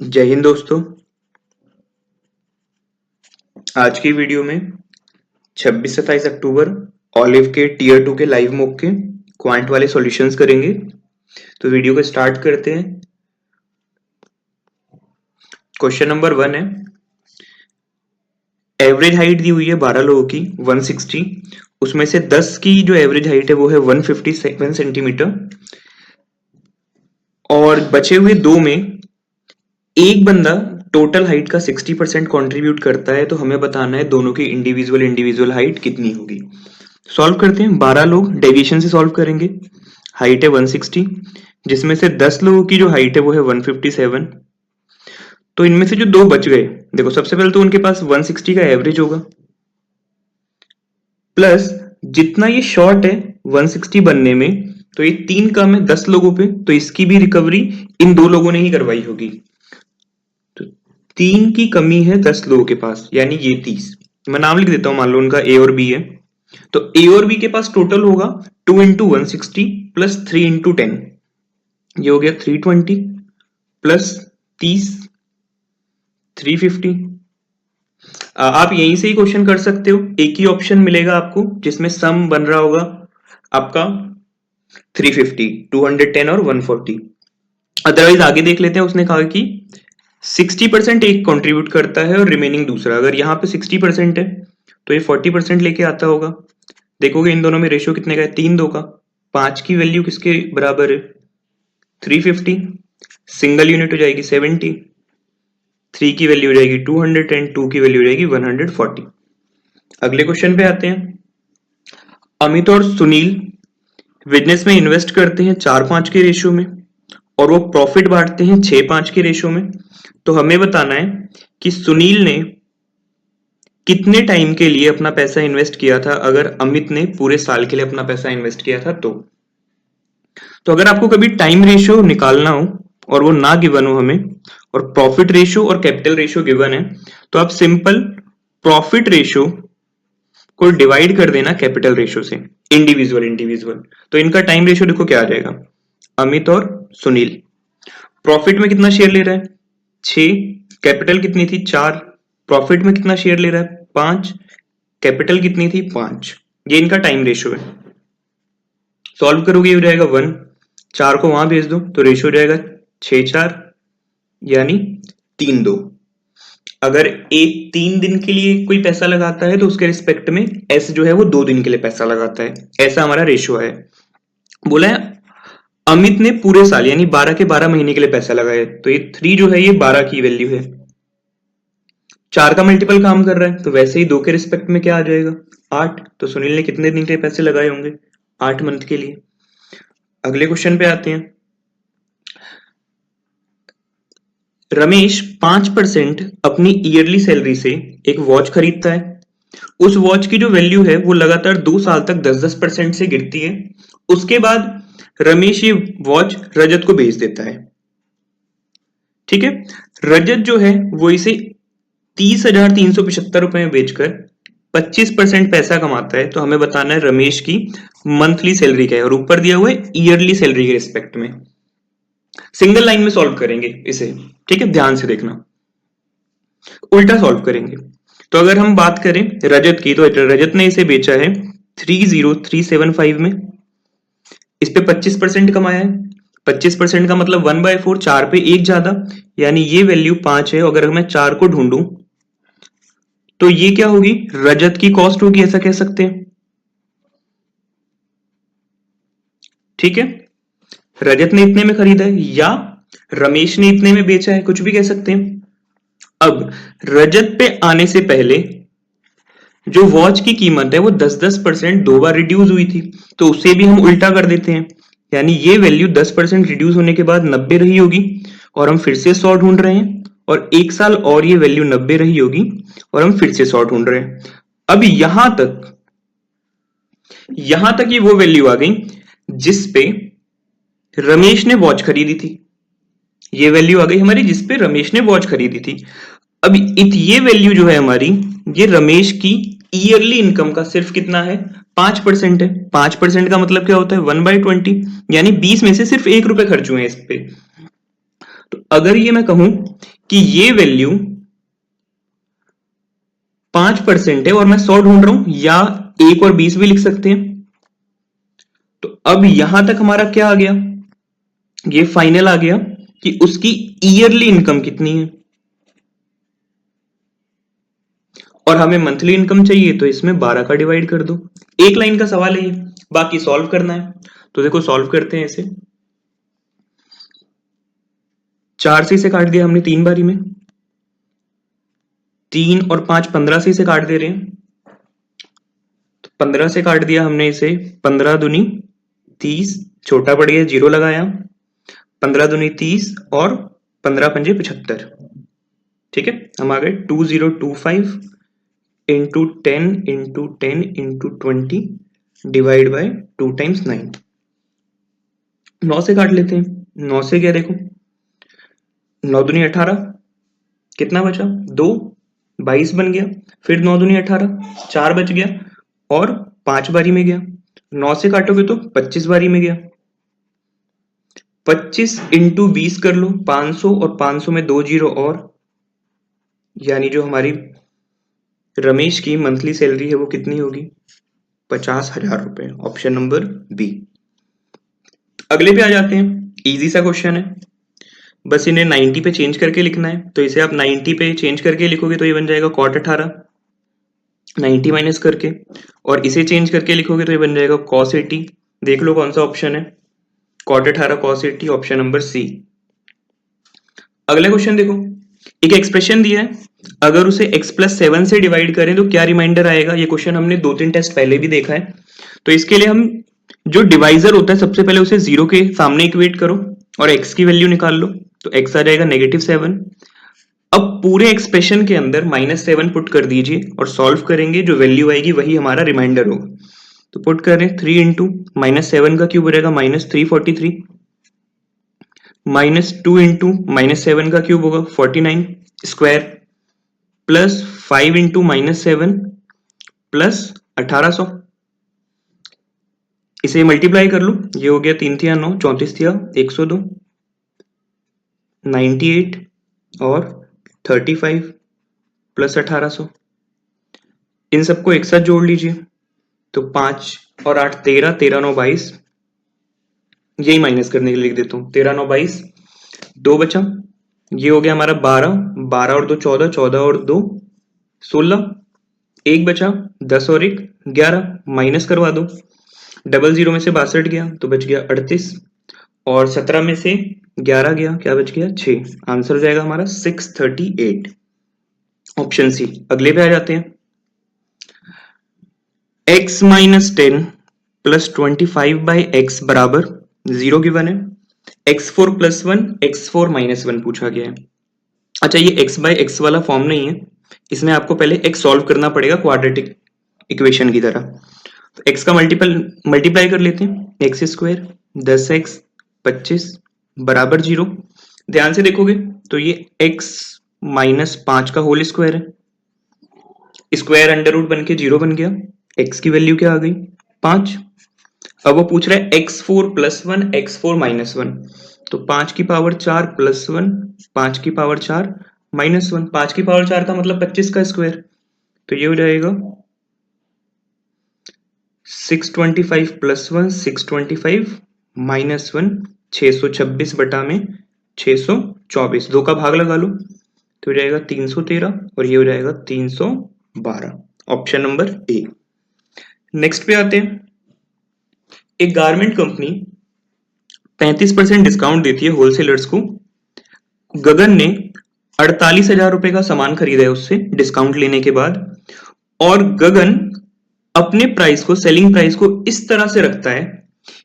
जय हिंद दोस्तों। आज की वीडियो में 26-27 अक्टूबर ऑलिव के टीयर 2 के लाइव मॉक के क्वांट वाले सॉल्यूशंस करेंगे। तो वीडियो को स्टार्ट करते हैं। क्वेश्चन नंबर 1 है, एवरेज हाइट दी हुई है 12 लोगों की 160, उसमें से 10 की जो एवरेज हाइट है वो है 157 सेंटीमीटर और बचे हुए दो में एक बंदा टोटल हाइट का 60% कॉन्ट्रीब्यूट करता है। तो हमें बताना है दोनों की इंडिविजुअल हाइट कितनी होगी। सॉल्व करते हैं। 12 लोग डेविएशन से सॉल्व करेंगे। हाइट है 160, जिसमें से 10 लोगों की जो हाइट है वो है 157। तो इनमें से जो दो बच गए, देखो सबसे पहले तो उनके पास 160 का एवरेज होगा प्लस जितना ये शॉर्ट है 160 बनने में, तो ये 3 कम है 10 लोगों पे, तो इसकी भी रिकवरी इन दो लोगों ने ही करवाई होगी। तो 3 की कमी है 10 लोगों के पास, यानी ये 30। मैं नाम लिख देता हूं, मान लो उनका ए और बी है। तो ए और बी के पास टोटल होगा 2 इंटू 160 प्लस 3 इंटू 10, ये हो गया 320 प्लस 30 350। आप यहीं से ही क्वेश्चन कर सकते हो। एक ही ऑप्शन मिलेगा आपको जिसमें सम बन रहा होगा आपका 350, 210 और 140। अदरवाइज आगे देख लेते हैं। उसने कहा कि 60% एक कंट्रीब्यूट करता है और रिमेनिंग दूसरा। अगर यहाँ पे 60% है तो ये 40% लेके आता होगा। देखोगे इन दोनों में रेशियो कितने का है, 3-2 का। 5 की वैल्यू किसके बराबर है, 350। सिंगल यूनिट हो जाएगी 70, 3 की वैल्यू हो जाएगी 200 2 की वैल्यू हो जाएगी 140। अगले क्वेश्चन पे आते हैं। अमित और सुनील बिजनेस में इन्वेस्ट करते हैं 4-5 के रेशियो में और वो प्रॉफिट बांटते हैं 6-5 के रेशियो में। तो हमें बताना है कि सुनील ने कितने टाइम के लिए अपना पैसा इन्वेस्ट किया था अगर अमित ने पूरे साल के लिए अपना पैसा इन्वेस्ट किया था। तो अगर आपको कभी टाइम रेशियो निकालना हो और वो ना गिवन हो हमें, और प्रॉफिट रेशियो और कैपिटल रेशियो गिवन है, तो आप सिंपल प्रॉफिट रेशियो को डिवाइड कर देना कैपिटल रेशियो से, इंडिविजुअल। तो इनका टाइम रेशियो देखो क्या आ जाएगा, अमित और सुनील प्रॉफिट में कितना शेयर ले रहा है 6, कैपिटल कितनी थी 4, प्रॉफिट में कितना शेयर ले रहा है 5, कैपिटल कितनी थी 5। ये इनका टाइम रेशियो है। सॉल्व करोगे ये हो जाएगा 1, 4 को वहां भेज दो तो रेशियो हो जाएगा 6-4 यानी 3-2। अगर एक 3 दिन के लिए कोई पैसा लगाता है तो उसके रिस्पेक्ट में एस जो है वो 2 दिन के लिए पैसा लगाता है। ऐसा हमारा रेशियो है। बोला है अमित ने पूरे साल यानी 12 के 12 महीने के लिए पैसा लगाया, तो ये 3 जो है ये 12 की वैल्यू है। 4 का मल्टीपल काम कर रहा है तो वैसे ही 2 के रिस्पेक्ट में क्या आ जाएगा 8। तो सुनील ने कितने दिन के लिए पैसे लगाए होंगे 8 मंथ के लिए। अगले क्वेश्चन पे आते हैं। रमेश 5% अपनी ईयरली सैलरी से एक वॉच खरीदता है। उस वॉच की जो वैल्यू है वो लगातार 2 साल तक 10-10% से गिरती है। उसके बाद रमेश ये वॉच रजत को बेच देता है। ठीक है, रजत जो है वो इसे 30,375 रुपए में बेचकर 25% पैसा कमाता है। तो हमें बताना है रमेश की मंथली सैलरी क्या है, और ऊपर दिया हुआ है ईयरली सैलरी के रिस्पेक्ट में। सिंगल लाइन में सॉल्व करेंगे इसे, ठीक है, ध्यान से देखना। उल्टा सॉल्व करेंगे। तो अगर हम बात करें रजत की, तो रजत ने इसे बेचा है 30,375 में। इस पे 25% कमाया है। 25% का मतलब 1/4, 4 पे 1 ज्यादा, यानी ये वैल्यू 5 है। अगर मैं 4 को ढूंढूं तो ये क्या होगी, रजत की कॉस्ट होगी, ऐसा कह सकते हैं। ठीक है, रजत ने इतने में खरीदा है या रमेश ने इतने में बेचा है, कुछ भी कह सकते हैं। अब रजत पे आने से पहले जो वॉच की कीमत है वो 10-10% 2 बार रिड्यूस हुई थी, तो उसे भी हम उल्टा कर देते हैं। यानी ये वैल्यू 10% रिड्यूस होने के बाद 90 रही होगी और हम फिर से 100 ढूंढ रहे हैं, और 1 साल और ये वैल्यू 90 रही होगी और हम फिर से 100 ढूंढ रहे हैं। अब यहां तक ये वो वैल्यू आ गई जिस पे रमेश ने वॉच खरीदी थी। ये वैल्यू आ गई हमारी जिस पे रमेश ने वॉच खरीदी थी। अब ये वैल्यू जो है हमारी, ये रमेश की ईयरली इनकम का सिर्फ कितना है 5% है। 5% का मतलब क्या होता है 1/20, यानी 20 में से सिर्फ 1 रुपए खर्च हुए हैं इस पे। तो अगर ये मैं कहूं कि ये वैल्यू 5% है और मैं 100 ढूंढ रहा हूं, या 1 और 20 भी लिख सकते हैं। तो अब यहां तक हमारा क्या आ गया, ये फाइनल आ गया कि उसकी ईयरली इनकम कितनी है, और हमें मंथली इनकम चाहिए, तो इसमें 12 का डिवाइड कर दो। एक लाइन का सवाल है ये, बाकी सॉल्व करना है। तो देखो सॉल्व करते हैं इसे। 4 से इसे काट दिया हमने 3 बारी में, 3 और 5 15 से इसे काट दे रहे हैं, तो 15 से काट दिया हमने इसे, 15 दूनी 30, छोटा पड़ गया, 0 लगाया, 15 दूनी 30 और 15 पंजे 75। ठीक है, हम आ गए 2025 into 10 into 10 into 20 divide by 2 times 9। 9 से काट लेते हैं, 9 से क्या, देखो 9 दूनी 18, कितना बचा 2, 22 बन गया, फिर 9 दूनी 18, 4 बच गया और 5 बारी में गया। 9 से काटोगे तो 25 बारी में गया। 25 इंटू 20 कर लो, 500, और 500 में 2 जीरो और, यानी जो हमारी रमेश की मंथली सैलरी है वो कितनी होगी, 50,000 रुपए। Option number B. अगले पे आ जाते हैं, इजी सा क्वेश्चन है, बस इन्हें 90 पे चेंज करके लिखना है। तो इसे आप 90 पे चेंज करके लिखोगे तो ये बन जाएगा cot 18 90 माइनस करके, और इसे चेंज करके लिखोगे तो ये बन जाएगा cos 80। देख लो कौन सा ऑप्शन है, cot 18 cos 80, option number C. अगला क्वेश्चन देखो, एक एक्सप्रेशन दिया है, अगर उसे x+7 से डिवाइड करें तो क्या रिमाइंडर आएगा। ये क्वेश्चन हमने 2-3 टेस्ट पहले भी देखा है। तो इसके लिए हम जो डिवाइजर होता है सबसे पहले उसे 0 के सामने इक्वेट करो और x की वैल्यू निकाल लो, तो x आ जाएगा -7। अब पूरे एक्सप्रेशन के अंदर -7 पुट कर दीजिए और सॉल्व करेंगे, जो वैल्यू आएगी वही हमारा रिमाइंडर होगा। तो पुट करें, 3 इंटू -7 का क्यूब हो जाएगा -343, -2 इंटू -7 का क्यूब होगा 49 स्क्वायर, प्लस 5 इंटू -7 प्लस 1800, इसे मल्टीप्लाई कर लो, ये हो गया 3 तिया 9, 34 तिया 102, 98 और 35 प्लस 1800, इन सबको एक साथ जोड़ लीजिए, तो 5 और 8 13, 13 9 22, यही माइनस करने के लिए लिख देता हूँ, 13 9 22, 2 बचा, ये हो गया हमारा 12, 12 और 2 14, 14 और 2 16, 1 बचा, 10 और 1 11, माइनस करवा दो, 00 में से 62 गया तो बच गया 38, और 17 में से 11 गया, क्या बच गया 6। आंसर हो जाएगा हमारा 638, ऑप्शन सी। अगले पे आ जाते हैं, x - 10 प्लस 25 बाई x बराबर 0 गिवन है, x4 + 1 x4 - 1 पूछा गया है। अच्छा, ये x बाई x वाला फॉर्म नहीं है, इसमें आपको पहले x सॉल्व करना पड़ेगा क्वाड्रेटिक इक्वेशन की तरह। तो x का मल्टीप्लाई कर लेते हैं, x² 10x 25 बराबर 0। ध्यान से देखोगे तो ये x - 5 का होल स्क्वायर है, स्क्वायर अंडर रूट बन के 0 बन गया, x की वैल्यू क्या आ गई 5। अब वो पूछ रहा है x4 + 1 x4 - 1, तो 5 की पावर 4 + 1, 5 की पावर 4 -1, 5 की पावर 4 का मतलब 25 का स्क्वायर, तो ये हो जाएगा 625 + 1 625 - 1 626 बटा में 624, 2 का भाग लगा लो तो हो जाएगा 313 और ये हो जाएगा 312, ऑप्शन नंबर ए। नेक्स्ट पे आते हैं, एक गारमेंट कंपनी 35% डिस्काउंट देती है होलसेलर्स को। गगन ने 48,000 रुपए का सामान खरीदा है उससे डिस्काउंट लेने के बाद, और गगन अपने प्राइस को, सेलिंग प्राइस को इस तरह से रखता है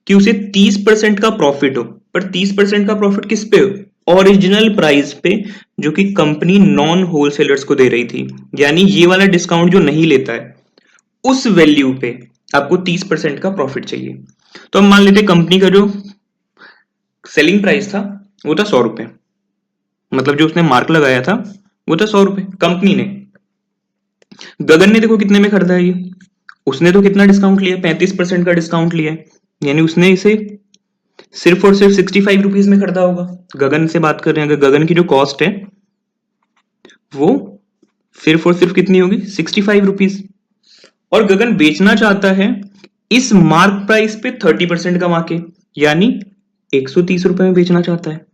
कि उसे 30% का प्रॉफिट हो। पर 30% का प्रॉफिट किस पे हो, ओरिजिनल प्राइस पे, जो कि कंपनी नॉन होलसेलर्स को दे रही थी, यानी ये वाला डिस्काउंट जो नहीं लेता है उस वैल्यू पे आपको 30% का प्रॉफिट चाहिए। तो हम मान लेते कंपनी का जो सेलिंग प्राइस था वो था 100 रुपए, मतलब जो उसने मार्क लगाया था वो था 100 रुपए। कंपनी ने, गगन ने देखो कितने में खरीदा है ये, उसने तो कितना डिस्काउंट लिया, 35% का डिस्काउंट लिया है, यानी उसने इसे सिर्फ और सिर्फ 65 रुपीज में खरीदा होगा। गगन से बात कर रहे हैं, अगर गगन की जो कॉस्ट है वो सिर्फ और सिर्फ कितनी होगी, 65 रुपीज। और गगन बेचना चाहता है इस मार्क प्राइस पे 30% कमा के, यानी 130 रुपए में बेचना चाहता है।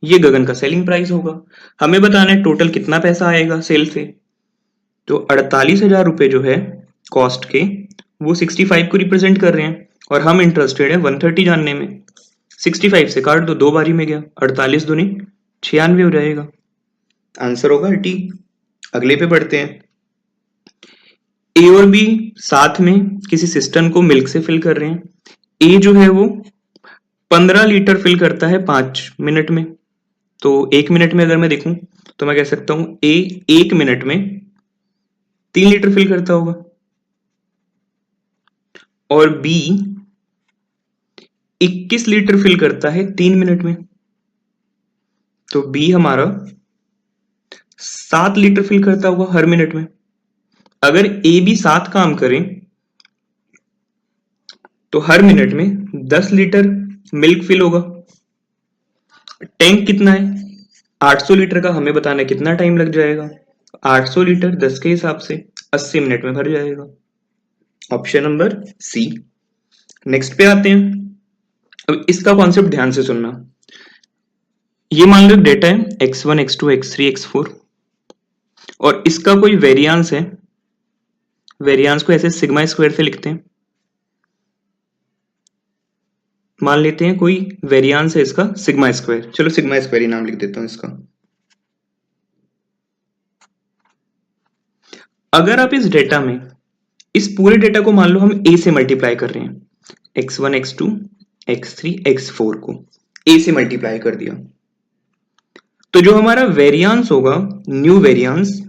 ये गगन का सेलिंग प्राइस होगा। हमें बताना है टोटल कितना पैसा आएगा सेल से। तो 48,000 रुपए जो है कॉस्ट के, वो 65 को रिप्रेजेंट कर रहे हैं और हम इंटरेस्टेड है 130 जानने में। 65 से काट दो, 2 बारी में गया, 48 दूनी 96 हो जाएगा। आंसर होगा डी। अगले पे बढ़ते हैं। ए और बी साथ में किसी सिस्टम को मिल्क से फिल कर रहे हैं। ए जो है वो 15 लीटर फिल करता है 5 मिनट में। तो 1 मिनट में अगर मैं देखूं तो मैं कह सकता हूं ए 1 मिनट में 3 लीटर फिल करता होगा, और बी 21 लीटर फिल करता है 3 मिनट में। तो बी हमारा 7 लीटर फिल करता होगा हर मिनट में। अगर ए बी साथ काम करें तो हर मिनट में 10 लीटर मिल्क फिल होगा। टैंक कितना है, 800 लीटर का। हमें बताना है कितना टाइम लग जाएगा। 800 लीटर 10 के हिसाब से 80 मिनट में भर जाएगा। ऑप्शन नंबर सी। नेक्स्ट पे आते हैं। अब इसका कॉन्सेप्ट ध्यान से सुनना। ये मान लो डेटा है x1 x2 x3 x4 और इसका कोई वेरिएंस है। वेरिएंस को ऐसे सिग्मा स्क्वायर से लिखते हैं। मान लेते हैं कोई वेरिएंस है इसका सिग्मा स्क्वायर। चलो सिग्मा स्क्वायर ही नाम लिख देता हूं इसका। अगर आप इस डेटा में इस पूरे डेटा को मान लो हम a से मल्टीप्लाई कर रहे हैं, x1 x2 x3 x4 को a से मल्टीप्लाई कर दिया, तो जो हमारा वेरिएंस होगा, न्यू वेरिएंस,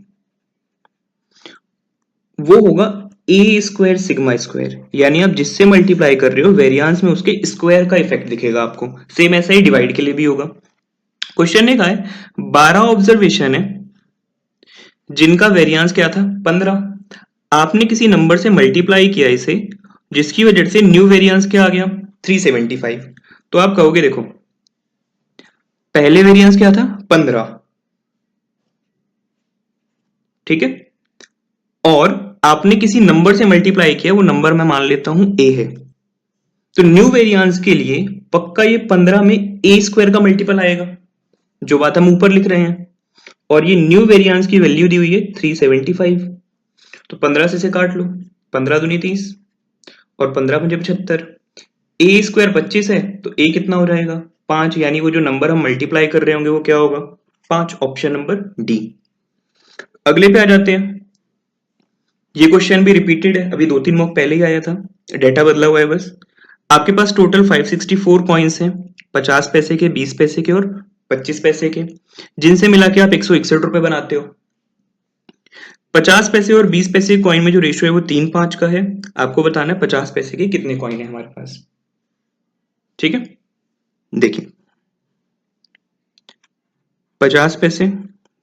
वो होगा ए स्क्वायर सिग्मा स्क्वायर। यानी आप जिससे मल्टीप्लाई कर रहे हो वेरिएंस में उसके स्क्वायर का इफेक्ट दिखेगा आपको। सेम ऐसा ही डिवाइड के लिए भी होगा। क्वेश्चन ने कहा है 12 ऑब्जर्वेशन है जिनका वेरिएंस क्या था 15। आपने किसी नंबर से मल्टीप्लाई किया इसे, जिसकी वजह से न्यू वेरिएंस क्या आ गया 375। तो आप कहोगे देखो पहले वेरिएंस क्या था 15, ठीक है, और आपने किसी नंबर से मल्टीप्लाई किया, वो नंबर मैं मान लेता हूं ए है। तो न्यू वेरिएंस के लिए पक्का ये 15 में ए स्क्वायर का मल्टीपल आएगा, जो बात हम ऊपर लिख रहे हैं। और ये न्यू वेरिएंस की वैल्यू दी हुई है 375। तो 15 से काट लो, 15 दूनी 30 और 15 पंजे 75। ए स्क्वायर 25 है तो ए कितना हो जाएगा 5। यानी वो जो नंबर हम मल्टीप्लाई कर रहे होंगे वो क्या होगा 5। Option number D. अगले पे आ जाते हैं। ये क्वेश्चन भी रिपीटेड है, अभी 2-3 मॉक पहले ही आया था, डेटा बदला हुआ है बस। आपके पास टोटल 564 कॉइन्स हैं, 50 पैसे के, 20 पैसे के और 25 पैसे के, जिनसे मिला के आप 161 रुपए बनाते हो। 50 पैसे और 20 पैसे कॉइन में जो रेशियो है वो 3-5 का है। आपको बताना है 50 पैसे के कितने कॉइन है हमारे पास। ठीक है, देखिए 50 पैसे,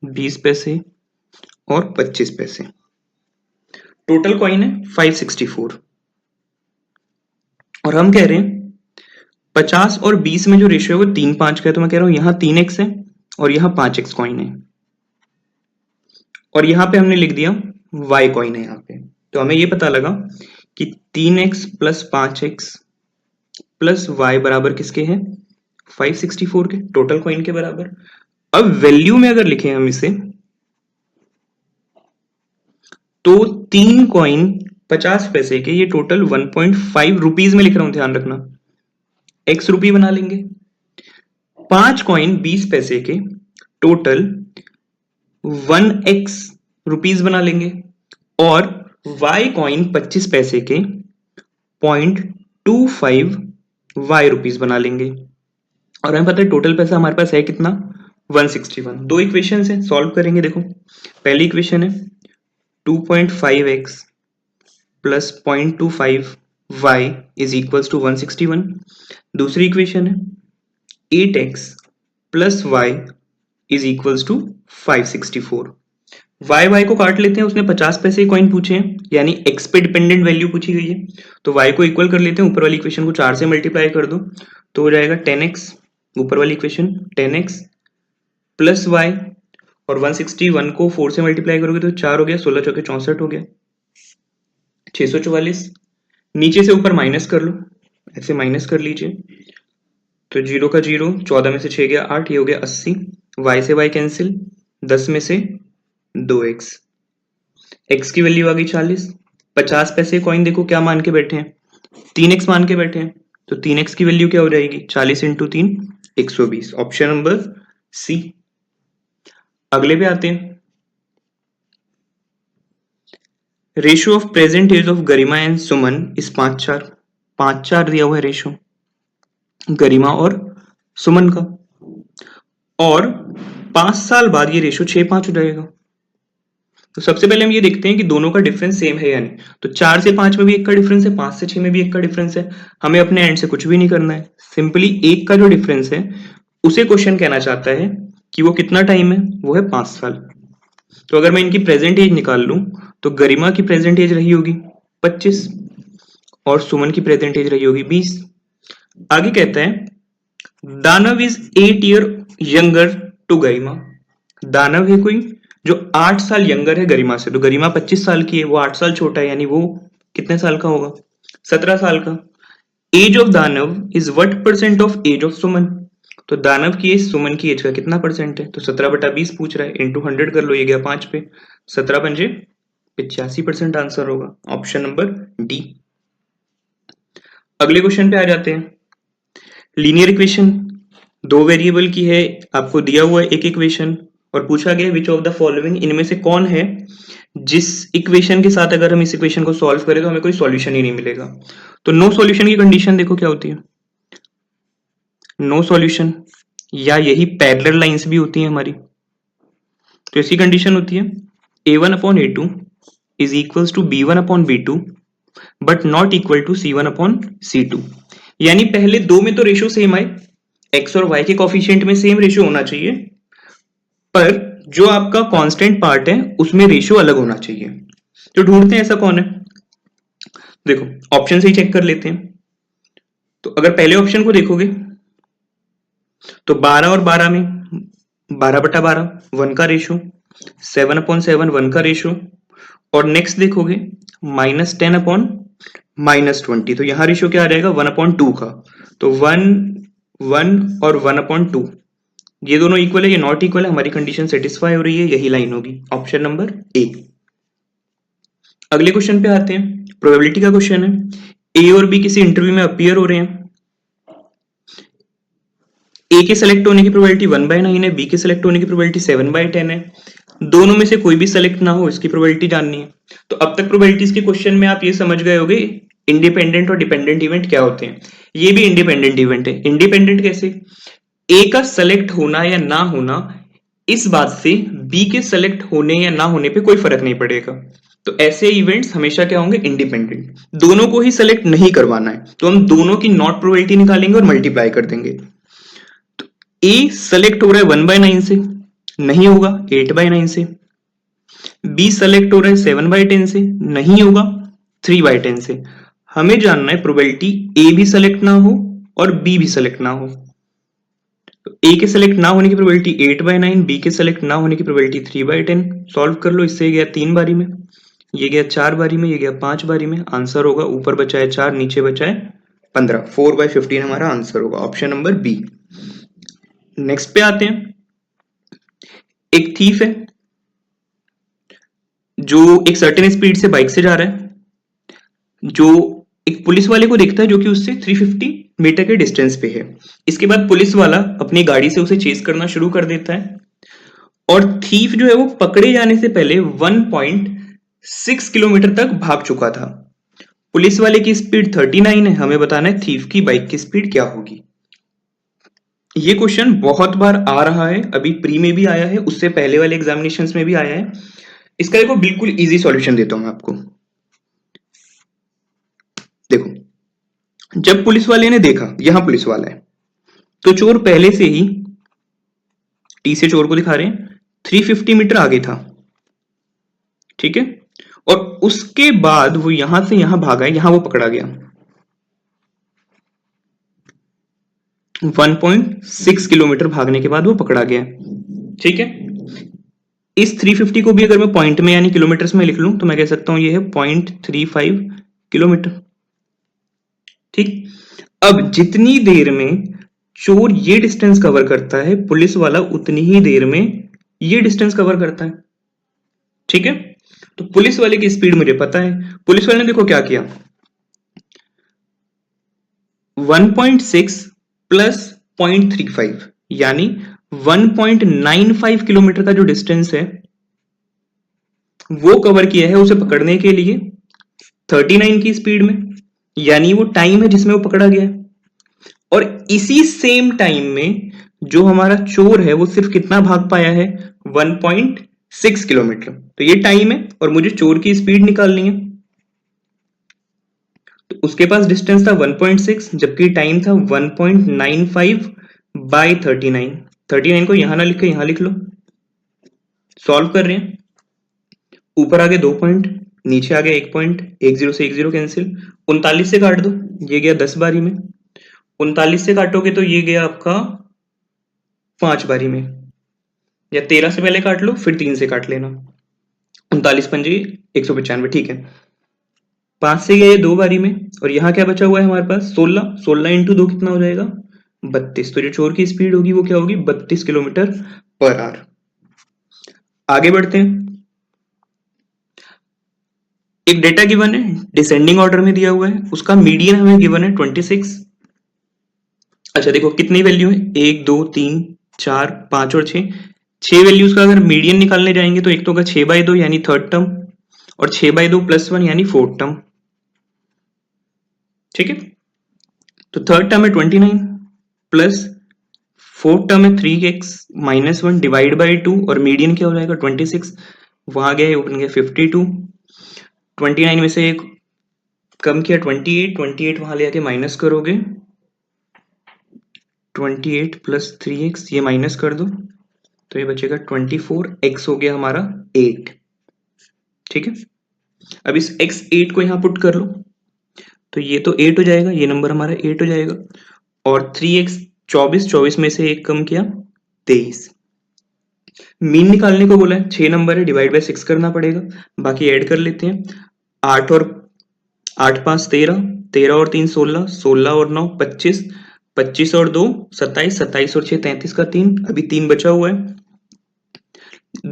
20 पैसे और 25 पैसे, टोटल कॉइन है 564। और हम कह रहे हैं 50 और 20 में जो रेशियो है वो 3-5 का है। तो मैं कह रहा हूं यहां 3x है और यहां 5x कॉइन है, और यहां पे हमने लिख दिया y कॉइन है यहां पे। तो हमें ये पता लगा कि 3x plus 5x plus y बराबर किसके हैं 564 के, टोटल कॉइन के बराबर। अब वैल्यू में अगर लिखें हम इसे, तो 3 कॉइन 50 पैसे के, ये टोटल 1.5 रुपीज में लिख रहा हूं, ध्यान रखना, x रुपी बना लेंगे। 5 कॉइन 20 पैसे के, टोटल 1x रुपीज बना लेंगे। और y कॉइन 25 पैसे के 0.25 y रुपीज बना लेंगे। और हमें पता है टोटल पैसा हमारे पास है कितना 161। दो इक्वेशन है, सॉल्व करेंगे। देखो पहली इक्वेशन है 2.5x plus 0.25y is equals to 161। दूसरी इक्वेशन है 8x plus y is equals to 564। y को काट लेते हैं, उसने 50 पैसे कॉइन पूछे हैं, यानी x पे डिपेंडेंट वैल्यू पूछी गई है। तो y को इक्वल कर लेते हैं, ऊपर वाली इक्वेशन को 4 से मल्टीप्लाई कर दो तो हो जाएगा 10x, ऊपर वाली इक्वेशन 10x प्लस y और 161 को 4 से मल्टीप्लाई करोगे तो 4 हो गया, 16 चौके 64 हो गया, 644। नीचे से ऊपर माइनस कर लो, ऐसे माइनस कर लीजिए, तो 0 का 0, 14 में से 6 गया 8, ये हो गया 80। y से y कैंसिल, 10 में से 2x, x की वैल्यू आ गई 40। 50 पैसे कॉइन देखो क्या मान के बैठे हैं, 3x मान के बैठे हैं, तो 3x की वैल्यू क्या हो जाएगी, 40 इंटू 3 120, ऑप्शन नंबर सी। अगले पे आते हैं, ratio of present age of Garima and Suman इस 5-4, 5-4 दिया हुआ है रेशियो गरिमा और सुमन का, और 5 साल बाद ये रेशियो 6-5 हो जाएगा। तो सबसे पहले हम ये देखते हैं कि दोनों का डिफरेंस सेम है या नहीं। तो 4 से 5 में भी 1 का डिफरेंस है, 5 से 6 में भी 1 का डिफरेंस है। हमें अपने एंड से कुछ भी नहीं करना है, सिंपली 1 का जो डिफरेंस है उसे क्वेश्चन कहना चाहता है कि वो कितना टाइम है, वो है 5 साल। तो अगर मैं इनकी प्रेजेंट एज निकाल लूं तो गरिमा की प्रेजेंट एज रही होगी 25 और सुमन की प्रेजेंट एज रही होगी 20। आगे कहता है दानव इज 8 ईयर यंगर टू गरिमा। दानव है कोई जो 8 साल यंगर है गरिमा से, तो गरिमा 25 साल की है, वो 8 साल छोटा है, यानी वो कितने साल का होगा, 17 साल का। Age of Danav is what percent of age of Suman. तो दानव की एज सुमन की एज का कितना परसेंट है, तो 17/20 पूछ रहा है, इंटू 100 कर लो, ये गया 5 पे, 17 पंजे 85% आंसर होगा, ऑप्शन नंबर डी। अगले क्वेश्चन पे आ जाते हैं, लीनियर इक्वेशन, 2 वेरिएबल की है, आपको दिया हुआ है एक इक्वेशन और पूछा गया विच ऑफ द फॉलोइंग, इनमें से कौन है जिस इक्वेशन के साथ अगर हम इस इक्वेशन को सॉल्व करें तो हमें कोई सॉल्यूशन ही नहीं मिलेगा। तो नो सॉल्यूशन की कंडीशन देखो क्या होती है, नो सॉल्यूशन, या यही पैरेलल लाइंस भी होती हैं हमारी। तो इसकी कंडीशन होती है a1/a2 is equals to b1/b2 but not equal to c1/c2। यानी पहले दो में तो रेशियो सेम आए, x और y के कोफिशिएंट में सेम रेशियो होना चाहिए, पर जो आपका कांस्टेंट पार्ट है उसमें रेशियो अलग होना चाहिए। तो ढूंढते हैं ऐसा कौन है, देखो ऑप्शन से ही चेक कर लेते हैं। तो अगर पहले ऑप्शन को देखोगे तो 12 और 12 में 12/12 1 का रेशियो, 7/7 1 का रेशियो, और नेक्स्ट देखोगे -10/-20, तो यहां रेशियो क्या आ जाएगा 1/2 का। तो 1 1 और 1/2 ये दोनों इक्वल है, ये नॉट इक्वल है, हमारी कंडीशन सेटिस्फाई हो रही है, यही लाइन होगी, ऑप्शन नंबर ए। अगले क्वेश्चन पे आते हैं, प्रोबेबिलिटी का क्वेश्चन है, ए और बी किसी इंटरव्यू में अपीयर हो रहे हैं, ए के सेलेक्ट होने की प्रोबेबिलिटी 1/9 है, बी के सेलेक्ट होने की प्रोबेबिलिटी 7/10 है, दोनों में से कोई भी सेलेक्ट ना हो इसकी प्रोबेबिलिटी जाननी है। तो अब तक प्रोबेबिलिटीज के क्वेश्चन में आप ये समझ गए होंगे इंडिपेंडेंट और डिपेंडेंट इवेंट क्या होते हैं। ये भी इंडिपेंडेंट इवेंट है। इंडिपेंडेंट कैसे, ए का सेलेक्ट होना या ना होना इस बात से बी के सेलेक्ट होने या ना होने पे कोई फर्क नहीं पड़ेगा। तो ऐसे इवेंट्स हमेशा क्या होंगे, इंडिपेंडेंट, दोनों को ही सेलेक्ट नहीं करवाना है, तो हम दोनों की नॉट प्रोबेबिलिटी निकालेंगे और मल्टीप्लाई कर देंगे। तो ए सेलेक्ट हो रहा है 1/9 से, नहीं होगा 8/9 से, बी सेलेक्ट हो रहा है 7/10 से, नहीं होगा 3/10 से। हमें जानना है प्रोबेबिलिटी ए भी सेलेक्ट ना हो और बी भी सेलेक्ट ना हो। तो ए के सेलेक्ट ना होने की प्रोबेबिलिटी 8/9, बी के सेलेक्ट ना होने की प्रोबेबिलिटी 3/10। सॉल्व कर लो, इससे गया 3 बारी में, ये गया 4 बारी में, ये गया 5 बारी में, आंसर होगा ऊपर बचा है 4, नीचे बचा है 15, 4/15 हमारा आंसर होगा, ऑप्शन नंबर बी। नेक्स्ट पे आते हैं, एक थीफ है जो एक सर्टेन स्पीड से बाइक से जा रहा है, जो एक पुलिस वाले को देखता है जो कि उससे 350 मीटर के डिस्टेंस पे है। इसके बाद पुलिस वाला अपनी गाड़ी से उसे चेस करना शुरू कर देता है और थीफ जो है वो पकड़े जाने से पहले 1.6 किलोमीटर तक भाग चुका था। पुलिस वाले की स्पीड 39 है, हमें बताना है थीफ की बाइक की स्पीड क्या होगी। ये क्वेश्चन बहुत बार आ रहा है, अभी प्री में भी आया है, उससे पहले वाले एग्जामिनेशंस में भी आया है। इसका देखो बिल्कुल इजी सॉल्यूशन देता हूं मैं आपको। देखो जब पुलिस वाले ने देखा यहां पुलिस वाला है, तो चोर पहले से ही, टी से चोर को दिखा रहे हैं, 350 मीटर आगे था, ठीक है, और उसके बाद वो यहां से यहां भागा है, यहां वो पकड़ा गया। 1.6 किलोमीटर भागने के बाद वो पकड़ा गया, ठीक है। इस 350 को भी अगर मैं पॉइंट में यानी किलोमीटर्स में लिख लूं तो मैं कह सकता हूं ये है 0.35 किलोमीटर। ठीक, अब जितनी देर में चोर ये डिस्टेंस कवर करता है, पुलिस वाला उतनी ही देर में ये डिस्टेंस कवर करता है। ठीक है, तो पुलिस वाले की स्पीड मुझे पता है। पुलिस वाले ने देखो क्या किया, 1.6 प्लस 0.35 यानी 1.95 किलोमीटर का जो डिस्टेंस है वो कवर किया है उसे पकड़ने के लिए 39 की स्पीड में, यानी वो टाइम है जिसमें वो पकड़ा गया है। और इसी सेम टाइम में जो हमारा चोर है वो सिर्फ कितना भाग पाया है, 1.6 किलोमीटर। तो ये टाइम है और मुझे चोर की स्पीड निकालनी है। तो उसके पास डिस्टेंस था 1.6 जबकि टाइम था 1.95 बाय 39। 39 को यहां ना लिख के यहां लिख लो। सॉल्व कर रहे हैं, ऊपर आ गए 2 पॉइंट, नीचे आ गया 1 पॉइंट, 10 से 10 कैंसिल, 39 से काट दो, ये गया 10 बारी में। 39 से काटोगे तो ये गया आपका 5 बारी में, या 13 से पहले काट लो फिर 3 से काट लेना। 39 पंजे 195, ठीक है। 5 से गया ये 2 बारी में, और यहाँ क्या बचा हुआ है हमारे पास 16। 16 इंटू 2 कितना हो जाएगा, 32। तो जो चोर की स्पीड होगी वो क्या होगी, 32 किलोमीटर पर आवर। आगे बढ़ते हैं। एक डेटा गिवन है, डिसेंडिंग ऑर्डर में दिया हुआ है, उसका मीडियन हमें गिवन है 26। अच्छा देखो कितनी वैल्यू है, 1 2 3 4 5 और 6। 6 वैल्यूज का अगर मीडियन निकालने जाएंगे तो एक तो होगा 6/2 यानी थर्ड टर्म, और 6/2 + 1 यानी फोर्थ टर्म। ठीक है, तो थर्ड टर्म है 29 प्लस फोर्थ टर्म है 3x - 1 डिवाइड बाई 2, और मीडियन क्या हो जाएगा 26। वहां गया बन गया 52। 29 में से एक कम किया 28, 28 वहां ले आके माइनस करोगे, 28 + 3x ये माइनस कर दो तो ये बचेगा 24, x हो गया हमारा 8। ठीक है, अब इस x 8 को यहां पुट कर लो तो ये तो 8 हो जाएगा, ये नंबर हमारा 8 हो जाएगा, और 3x 24, 24 में से एक कम किया 23। मीन निकालने को बोला है, 6 नंबर है, डिवाइड बाय 6 करना पड़ेगा, बाकी ऐड कर लेते हैं। 8 और 8 5 13, 13 और 3 16, 16 और 9 25, 25 और 2 27, 27 और 6 33 का 3, अभी 3 बचा हुआ है।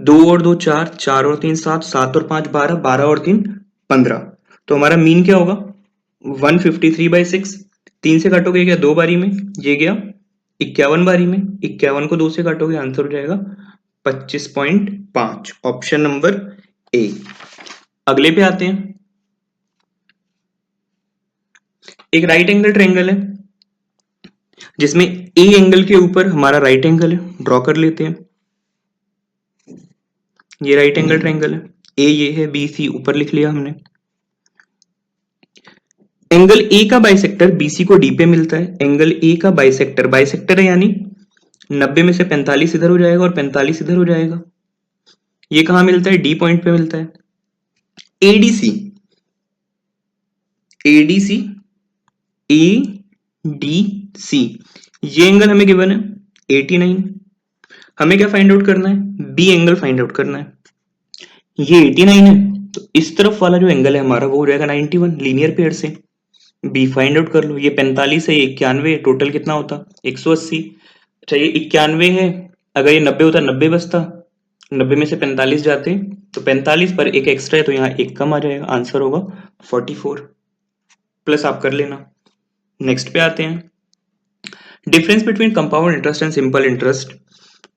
2 और 2 4, 4 और 3 7, 7 और 5 12, 12 और 3 15। तो हमारा मीन क्या होगा 153/6। 3 से काटोगे क्या 2 बारी में, ये गया 51 बारी में, 51 को 2 से काटोगे आंसर हो जाएगा 25.5, ऑप्शन नंबर ए। अगले पे आते हैं। एक राइट एंगल ट्रायंगल है जिसमें ए एंगल के ऊपर हमारा राइट एंगल है, ड्रॉ कर लेते हैं। ये राइट एंगल ट्रायंगल है, ए ये है, बी सी ऊपर लिख लिया हमने। एंगल ए का बाइसेक्टर बीसी को डी पे मिलता है। एंगल ए का बाइसेक्टर, बाइसेक्टर है यानी 90 में से 45 इधर हो जाएगा और 45 इधर हो जाएगा। ये कहां मिलता है, डी पॉइंट पे मिलता है। एडीसी, एडीसी, एडीसी, ये एंगल हमें गिवन है 89। हमें क्या फाइंड आउट करना है, बी एंगल फाइंड आउट करना है। ये 89 है तो इस तरफ वाला जो एंगल है हमारा वो हो जाएगा 91 लीनियर पेयर से। बी फाइंड आउट कर लो, ये 45 है, ये 91, टोटल कितना होता 180। अच्छा ये 91 है, अगर ये 90 होता 90 बचता, 90 में से 45 जाते तो 45 पर एक एक्स्ट्रा है तो यहाँ एक कम आ जाएगा, आंसर होगा 44। प्लस आप कर लेना। नेक्स्ट पे आते हैं। Difference between compound interest and simple interest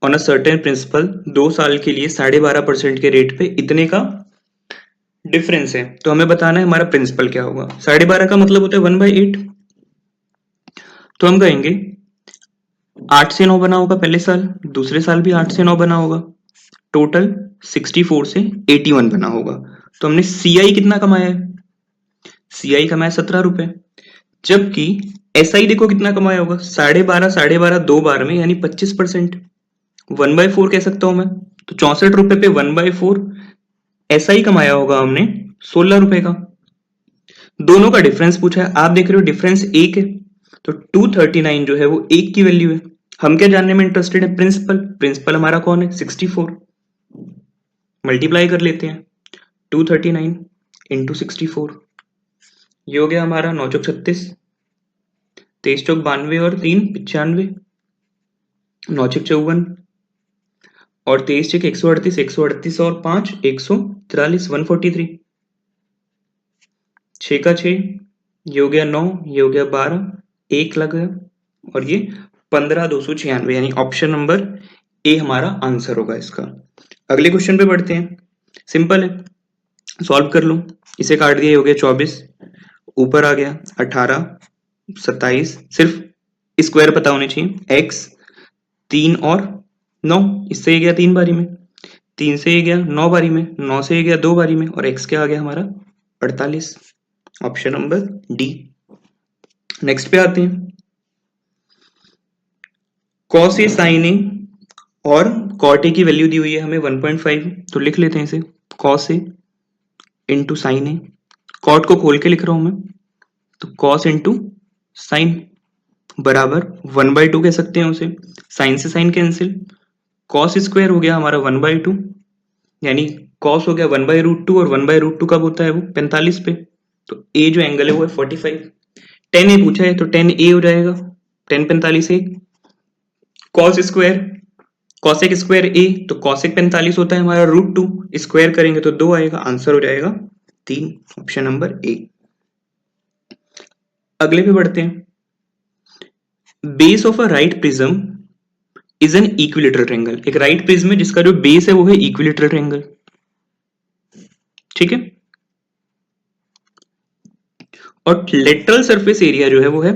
on a certain principal, 2 साल के लिए 12.5% के रेट पे इतने का डिफरेंस है, तो हमें बताना है हमारा प्रिंसिपल क्या होगा। 12.5 का मतलब होता है 1/8, तो हम कहेंगे 8 से 9 बना होगा पहले साल, दूसरे साल भी 8 से 9 बना होगा, टोटल 64 से 81 बना होगा। तो हमने सीआई कितना कमाया है, सीआई कमाया 17 रुपए, जबकि एसआई देखो कितना कमाया होगा 12.5, 12.5 2 बार में यानी 25%, 1/4 कह सकता हूं मैं। तो 64 रुपए पे 1/4 एसआई कमाया होगा हमने 16 रुपए का। दोनों का डिफरेंस पूछा है, आप देख रहे हो डिफरेंस 1 है, तो 239 जो है वो 1 की वैल्यू है। हम क्या जानने में इंटरेस्टेड है, प्रिंसिपल। प्रिंसिपल हमारा कौन है 64। मल्टीप्लाई कर लेते हैं 239 इंटू 64, ये हो गया हमारा 9 चौक 36, 23 चौक 92 और 3 95, 9 चौक 54 और 23 चौक 138, 138 और 5 143, 143, 6 का 6, ये हो गया 9, ये हो गया 12, 1 लग गया और ये 15,296, यानी ऑप्शन नंबर ए हमारा आंसर होगा इसका। अगले क्वेश्चन पे बढ़ते हैं, सिंपल है, सॉल्व कर लो। इसे काट दिया, ये हो गया 24, ऊपर आ गया 18, 27, सिर्फ स्क्वायर पता होने चाहिए, x 3 और 9, इससे ये गया 3 बारी में, 3 से ये गया 9 बारी में, 9 से ये गया 2 बारी में और x क्या आ गया हमारा 48, ऑप्शन नंबर डी। नेक्स्ट पे आते हैं, cos a sin a और cot a की वैल्यू दी हुई है हमें 1.5, तो लिख लेते हैं इसे cos a into sine A, cot को खोल के लिख रहा हूं मैं, तो cos इंटू साइन बराबर 1/2 कह सकते हैं उसे, साइन से साइन कैंसिल, cos स्क्वायर हो गया हमारा 1/2, यानी cos हो गया 1/√2 और 1/√2 कब होता है वो 45 पे, तो a जो एंगल है वो है 45, 10a पूछा है तो 10a हो जाएगा, 10 45 a, cos square cosec square a, तो cosec 45 होता है हमारा √2, स्क्वायर करेंगे तो 2 आएगा, आंसर हो जाएगा 3, ऑप्शन नंबर ए। अगले पे बढ़ते हैं, base of a right prism is an equilateral triangle, एक राइट प्रिज्म है जिसका जो बेस है वो है इक्विलेटरल ट्रायंगल, ठीक है, और लेटरल सरफेस एरिया जो है वो है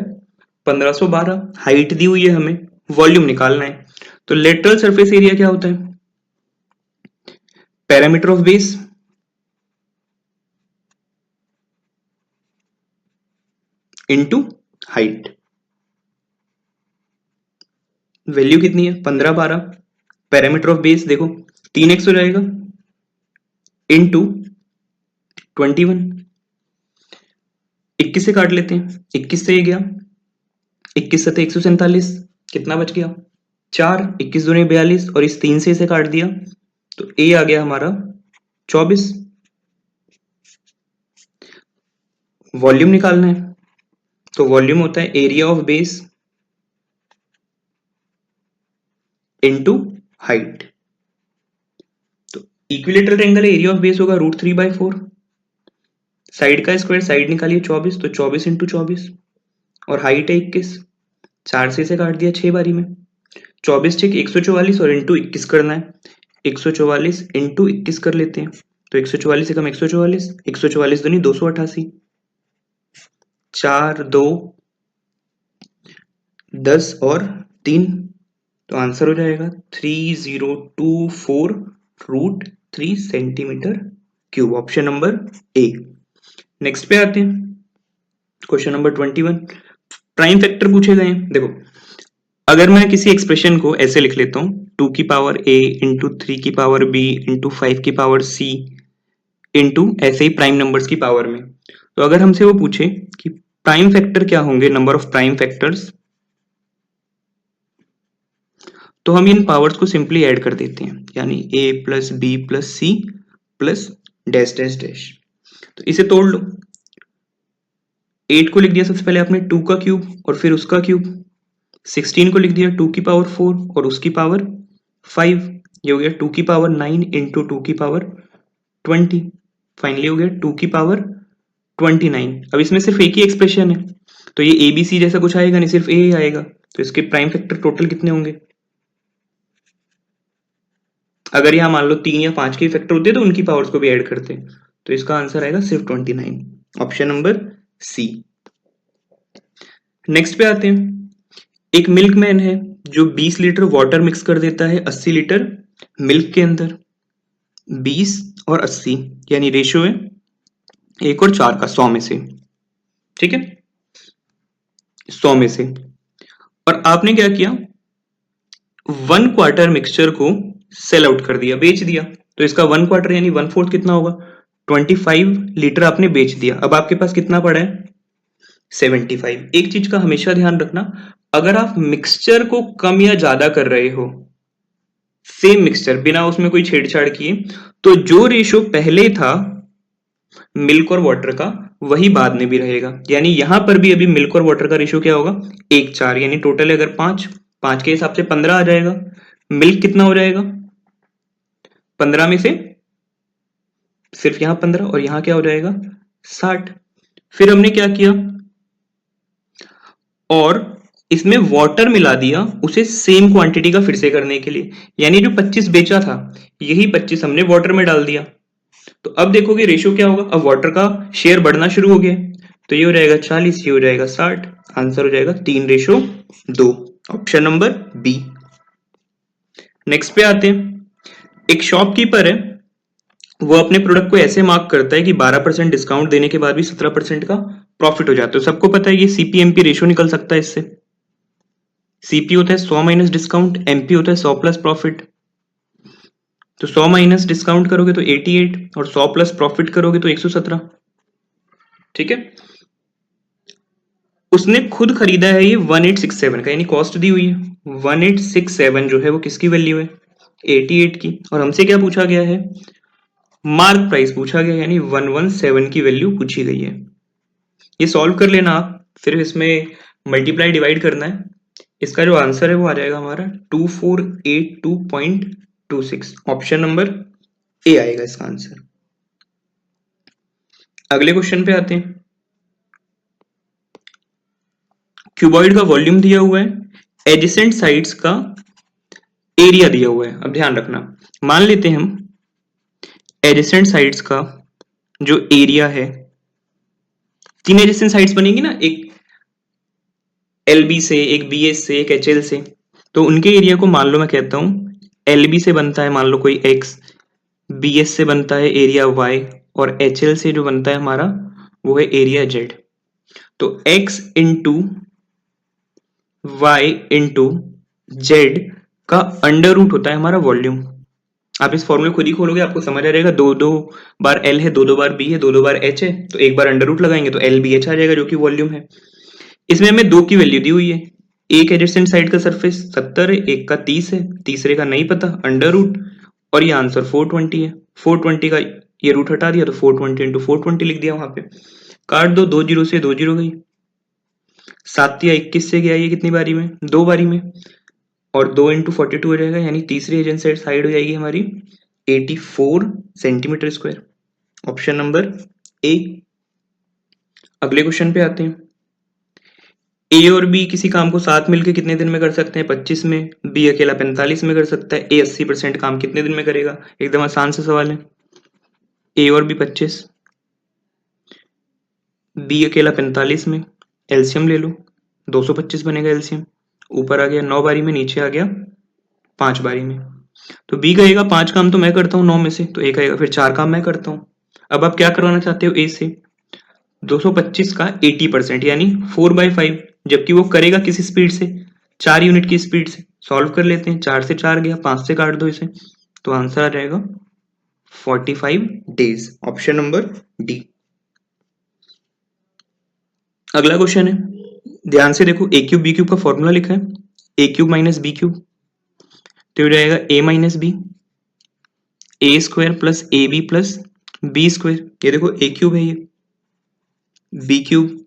1512, हाइट दी हुई है हमें, वॉल्यूम निकालना है, तो लेटरल सरफेस एरिया क्या होता है, parameter of base into height, value कितनी है 15 12, पैरामीटर ऑफ बेस देखो 3x हो जाएगा इनटू 21, 21 से काट लेते हैं, 21 से ये गया 21 से 147, कितना बच गया 4, 21 दूनी 42 और इस 3 से इसे काट दिया तो ए आ गया हमारा 24, वॉल्यूम निकालना है तो वॉल्यूम होता है area of base into height, तो equilateral triangle area of base होगा √3/4, साइड का स्क्वायर साइड निकालिए 24, तो 24 इंटू 24 और हाइट है 21, 4 से इसे काट दिया 6 बारी में, 24 6 144 और इंटू 21 करना है, 144 इंटू 21 कर लेते हैं, तो 144 से कम 144, 144 दूनी 288, 4 2 10 और 3, तो आंसर हो जाएगा 3024√3 centimetre cube, option number A. Next पे आते हैं, क्वेश्चन नंबर 21, प्राइम फैक्टर पूछे गए हैं। देखो अगर मैं किसी एक्सप्रेशन को ऐसे लिख लेता हूं 2 की पावर a इंटू 3 की पावर b इंटू 5 की पावर c इंटू ऐसे ही प्राइम नंबर्स की पावर में, तो अगर हमसे वो पूछे कि प्राइम फैक्टर क्या होंगे, नंबर ऑफ प्राइम फैक्टर्स, तो हम इन पावर्स को सिंपली ऐड कर देते हैं, यानी a plus B plus C plus dash dash dash, तो इसे तोड़ लो, 8 को लिख दिया सबसे पहले आपने 2 का क्यूब और फिर उसका क्यूब, 16 को लिख दिया 2 की पावर 4 और उसकी पावर 5, ये हो गया 2 की पावर 9 इंटू 2 की पावर 20, फाइनली हो गया 2 की पावर 29। अब इसमें सिर्फ एक ही एक्सप्रेशन है तो ये ए बी सी जैसा कुछ आएगा नहीं, सिर्फ ए ही आएगा, तो इसके प्राइम फैक्टर टोटल कितने होंगे, अगर यहाँ मान लो 3 या 5 के फैक्टर होते तो उनकी पावर्स को भी ऐड करते, तो इसका आंसर आएगा सिर्फ 29, ऑप्शन नंबर सी। नेक्स्ट पे आते हैं, एक मिल्कमैन है जो 20 लीटर वाटर मिक्स कर देता है 80 लीटर मिल्क के अंदर, 20 और 80 यानी रेशियो है 1 और 4 का 100 में से, ठीक है 100 में से, और आपने क्या किया 1 क्वार्टर मिक्सचर को सेल आउट कर दिया, बेच दिया, तो इसका 1 क्वार्टर यानी 1/4 कितना होगा 25 लीटर आपने बेच दिया, अब आपके पास कितना पड़ा है 75। एक चीज का हमेशा ध्यान रखना, अगर आप मिक्सचर को कम या ज्यादा कर रहे हो सेम मिक्सचर बिना उसमें कोई छेड़छाड़ किए, तो जो रेशो पहले था मिल्क और वाटर का वही बाद में भी रहेगा। यानी यहां पर भी अभी मिल्क और वाटर का रेशो क्या होगा, 1:4, यानी टोटल अगर 5 5 के हिसाब से 15 आ जाएगा। मिल्क कितना हो जाएगा, 15 में से सिर्फ यहां 15 और यहां क्या हो जाएगा 60। फिर हमने क्या किया, और इसमें वाटर मिला दिया उसे सेम क्वांटिटी का फिर से करने के लिए, यानी जो 25 बेचा था यही 25 हमने वाटर में डाल दिया। तो अब देखोगे रेशियो क्या होगा, अब वाटर का शेयर बढ़ना शुरू हो गया, तो ये हो जाएगा 40, ये हो जाएगा 60, आंसर हो जाएगा 3:2, ऑप्शन नंबर बी। नेक्स्ट पे आते हैं, एक शॉपकीपर है, वो अपने प्रोडक्ट को ऐसे मार्क करता है कि 12% डिस्काउंट देने के बाद भी 17% का प्रॉफिट हो जाता है। सबको पता है ये सीपीएमपी रेशियो निकल सकता है इससे। सीपी होता है 100 माइनस डिस्काउंट, एमपी होता है 100 प्लस प्रॉफिट। तो 100 माइनस डिस्काउंट करोगे तो 88 और 100 प्लस प्रॉफिट करोगे तो 117। ठीक है, उसने खुद खरीदा है ये 1867 का, यानी कॉस्ट दी हुई है 1867, जो है वो किसकी वैल्यू है 88 की, और हमसे क्या पूछा गया है, मार्क प्राइस पूछा गया, यानी 117 की वैल्यू पूछी गई है। ये सॉल्व कर लेना आप, फिर इसमें मल्टीप्लाई डिवाइड करना है, इसका जो आंसर है वो आ जाएगा हमारा 2482.26, ऑप्शन नंबर ए आएगा इसका आंसर। अगले क्वेश्चन पे आते हैं, क्यूबॉइड का वॉल्यूम दिया हुआ है, एडजेसेंट साइड्स का एरिया दिया हुआ है। अब ध्यान रखना, मान लेते हैं हम एडजेसेंट साइड्स का जो एरिया है, तीन एडजेसेंट साइड्स बनेंगी ना, एक LB से, एक BS से, एक HL से, तो उनके एरिया को मान लो मैं कहता हूं LB से बनता है मान लो कोई X, BS से बनता है एरिया Y, और HL से जो बनता है हमारा वो है एरिया Z। तो X into Y into Z का अंडर रूट होता है हमारा वॉल्यूम। आप इस फॉर्मूले खुद ही खोलोगे आपको समझ आ जाएगा, दो दो बार L है, दो बार B है, दो बार H है, तो एक बार अंडर रूट लगाएंगे तो LBH आ जाएगा जो कि वॉल्यूम है। इसमें हमें दो की वैल्यू दी हुई है, एक एडजेसेंट साइड का सरफेस 70 है, एक का 30 है, तीसरे का नहीं पता अंडर रूट, और ये आंसर 420 है। 420 का ये रूट हटा दिया तो 420 इंटू 420 लिख दिया वहां पे, काट दो, 2 जीरो से 2 जीरो गई, 7 या 21 से गया ये कितनी बारी में, 2 बारी में, और 2 इंटू 42 हो जाएगा, यानी तीसरी एडजेसेंट साइड हो जाएगी हमारी 84 centimetre square, option number A. अगले क्वेश्चन पे आते हैं, ए और बी किसी काम को साथ मिलकर कितने दिन में कर सकते हैं, 25 में, बी अकेला 45 में कर सकता है, ए 80% काम कितने दिन में करेगा, एकदम आसान सा सवाल है। ए और बी 25, बी अकेला 45 में, एलसीएम ले लो, 225 बनेगा एलसीएम, ऊपर आ गया 9 बारी में, नीचे आ गया 5 बारी में, तो बी कहेगा 5 काम तो मैं करता हूँ 9 में से, तो ए कहेगा फिर 4 काम मैं करता हूँ। अब आप क्या करवाना चाहते हो ए से, 225 का 80%, यानी 4/5, जबकि वो करेगा किस स्पीड से, 4 यूनिट की स्पीड से। सॉल्व कर लेते हैं, 4 से 4 गया, 5 से काट दो इसे, तो आंसर आ जाएगा 45 डेज, ऑप्शन नंबर डी। अगला क्वेश्चन है, ध्यान से देखो, ए क्यूब बी क्यूब का फॉर्मूला लिखा है, A cube minus B cube, तो हो जाएगा A minus B, A square plus A B plus B square. ये देखो ए क्यूब है, ये B cube,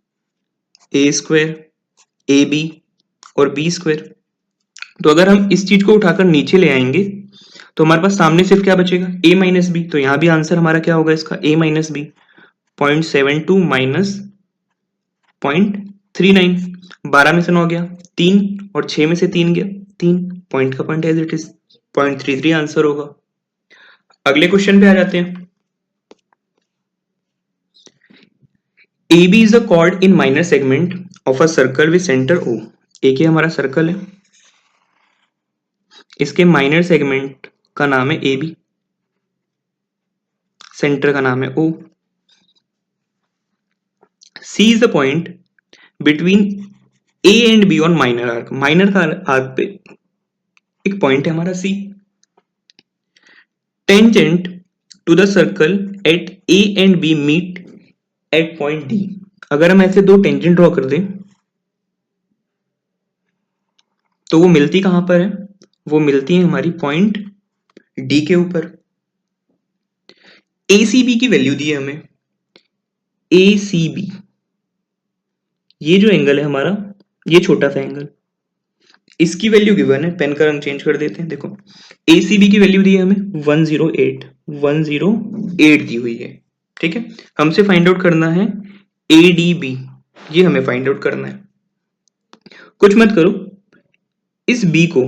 A square, A B और बी स्क्वायर। तो अगर हम इस चीज को उठाकर नीचे ले आएंगे तो हमारे पास सामने सिर्फ क्या बचेगा, a माइनस बी, तो यहां भी आंसर हमारा क्या होगा इसका, a माइनस बी, 0.72 माइनस 0.39, 12 में से 9 गया 3, और 6 में से 3 गया 3, पॉइंट का point as it is 0.33 answer होगा। अगले क्वेश्चन पे आ जाते हैं, AB is a chord in minor segment of a circle with center O। एक ही हमारा सर्कल है, इसके माइनर सेगमेंट का नाम है AB, सेंटर का नाम है O। C is the point between A and B on minor arc। Minor का आर्क पे एक पॉइंट है हमारा C। Tangent to the circle at A and B meet at point D। अगर हम ऐसे दो टेंजेंट ड्रॉ कर दें तो वो मिलती कहां पर है, वो मिलती है हमारी पॉइंट डी के ऊपर। ACB की वैल्यू दी है हमें, ACB ये जो एंगल है हमारा, ये छोटा सा एंगल, इसकी वैल्यू गिवन है, पेन का रंग चेंज कर देते हैं। देखो ACB की वैल्यू दी है हमें 108 दी हुई है, ठीक है। हमसे फाइंड आउट करना है ADB, ये हमें फाइंड आउट करना है। कुछ मत करो, इस B को